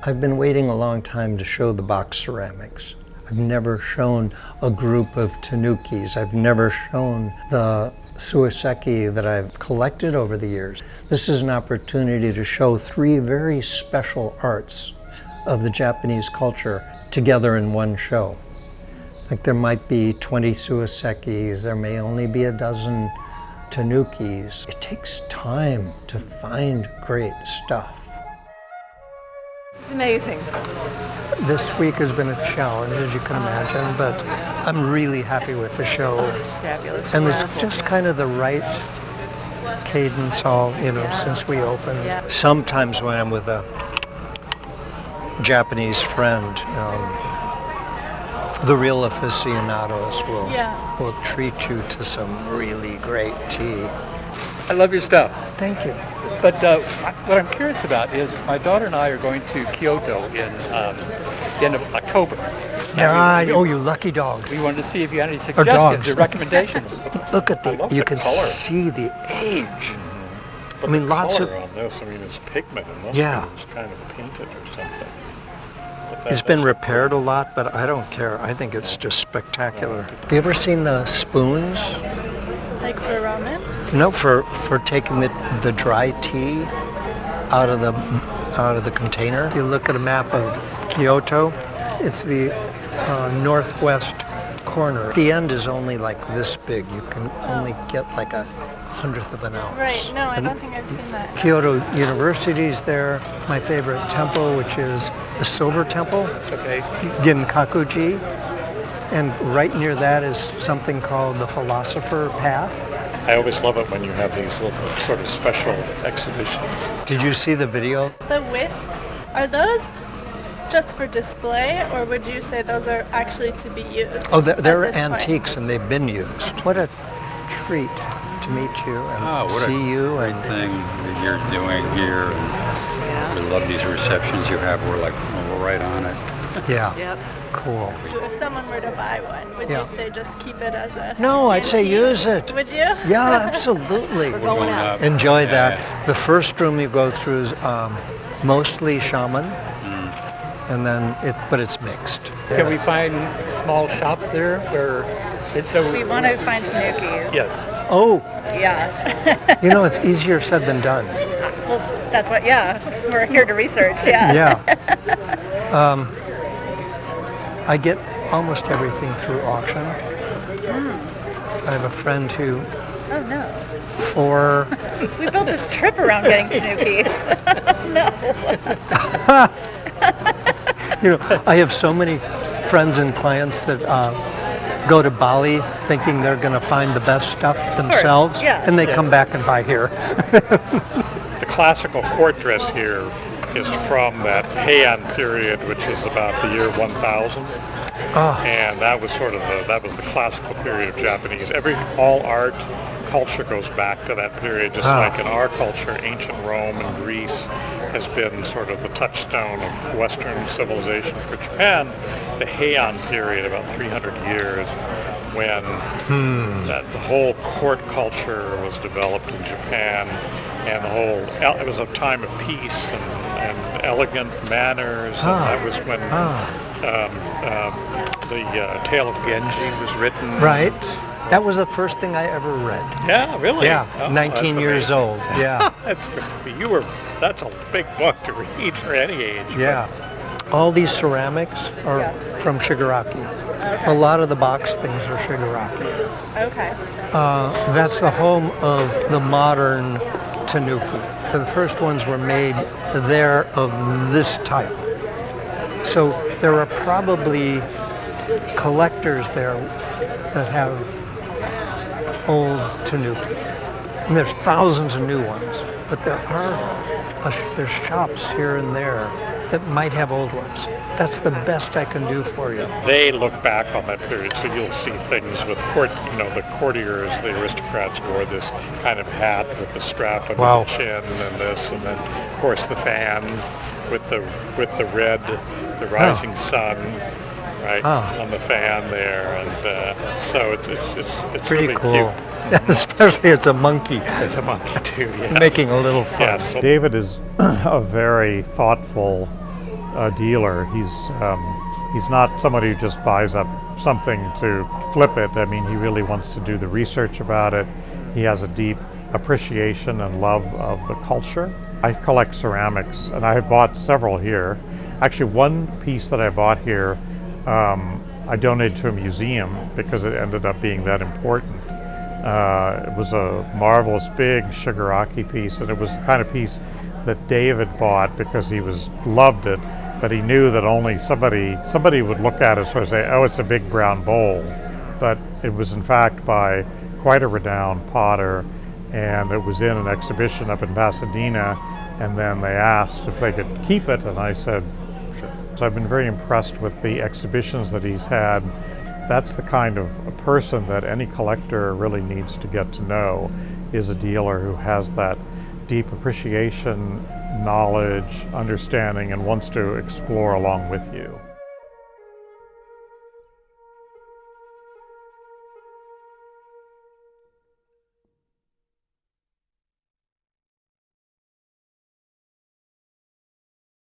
I've been waiting a long time to show the box ceramics. I've never shown a group of tanukis. I've never shown the suiseki that I've collected over the years. This is an opportunity to show three very special arts of the Japanese culture together in one show. Like there might be 20 suisekis, there may only be a dozen tanukis. It takes time to find great stuff. It's amazing. This week has been a challenge, as you can imagine, but I'm really happy with the show. Oh, it's fabulous. And there's just kind of the right cadence since we opened. Yeah. Sometimes when I'm with a Japanese friend, the real aficionados will treat you to some really great tea. I love your stuff. Thank you. But what I'm curious about is my daughter and I are going to Kyoto in the end of October. You lucky dog. We wanted to see if you had any suggestions or recommendations. Look at you can color. see the age. But I mean, lots of. on this, it's pigment, and it's kind of painted or something. It's been repaired a lot, but I don't care. I think it's just spectacular. Have you ever seen the spoons? Like for ramen? No, for taking the dry tea out of the container. If you look at a map of Kyoto, it's the northwest corner. The end is only like this big. You can only get like a 100th of an ounce. Right, no, I don't think I've seen that. Kyoto University's there. My favorite temple, which is the Silver Temple, Ginkakuji. And right near that is something called the Philosopher Path. I always love it when you have these little sort of special exhibitions. Did you see the video? The whisks, are those just for display, or would you say those are actually to be used? Oh, they're antiques and they've been used. What a treat to meet you and see you. Great thing that you're doing here. And we love these receptions you have. We're right on it. Yeah. Yep. Cool. If someone were to buy one, would you say just keep it as a... No, I'd say use it. Would you? Yeah, absolutely. We're going up. Enjoy that. Yeah. The first room you go through is mostly shaman, and then but it's mixed. Can we find small shops there where it's so... We want to find tanukis. Yes. Oh. Yeah. It's easier said than done. Well, that's what, we're here to research, Yeah. I get almost everything through auction. I have a friend who... Oh, no. For... We built this trip around getting tanukis. No. I have so many friends and clients that go to Bali thinking they're going to find the best stuff themselves, and they come back and buy here. The classical court dress here is from that Heian period, which is about the year 1000. And that was the classical period of Japanese. All art, culture goes back to that period, just like in our culture, ancient Rome and Greece has been sort of the touchstone of Western civilization. For Japan, the Heian period, about 300 years, when the whole court culture was developed in Japan, and it was a time of peace and elegant manners, and that was when the Tale of Genji was written. Right. That was the first thing I ever read. Yeah, really? Yeah, 19 years old. Yeah. That's a big book to read for any age. Yeah. All these ceramics are from Shigaraki. Okay. A lot of the box things are Shigaraki. Okay. That's the home of the modern tanuki. The first ones were made there of this type. So there are probably collectors there that have old tanuki. And there's thousands of new ones, but there's shops here and there that might have old ones. That's the best I can do for you. They look back on that period, so you'll see things with the courtiers, the aristocrats wore this kind of hat with the strap under the chin and this, and then of course the fan with the red, the rising sun, right on the fan there, and so it's pretty really cool. Cute. Especially it's a monkey. It's a monkey too, yes. Making a little fun. Yes. David is a very thoughtful a dealer. He's not somebody who just buys up something to flip it. I mean, he really wants to do the research about it. He has a deep appreciation and love of the culture. I collect ceramics, and I have bought several here. Actually, one piece that I bought here, I donated to a museum because it ended up being that important. It was a marvelous big shigaraki piece, and it was the kind of piece that David bought because he loved it, but he knew that only somebody would look at it and say, oh, it's a big brown bowl. But it was in fact by quite a renowned potter, and it was in an exhibition up in Pasadena, and then they asked if they could keep it, and I said, sure. So I've been very impressed with the exhibitions that he's had. That's the kind of a person that any collector really needs to get to know, is a dealer who has that deep appreciation, knowledge, understanding, and wants to explore along with you.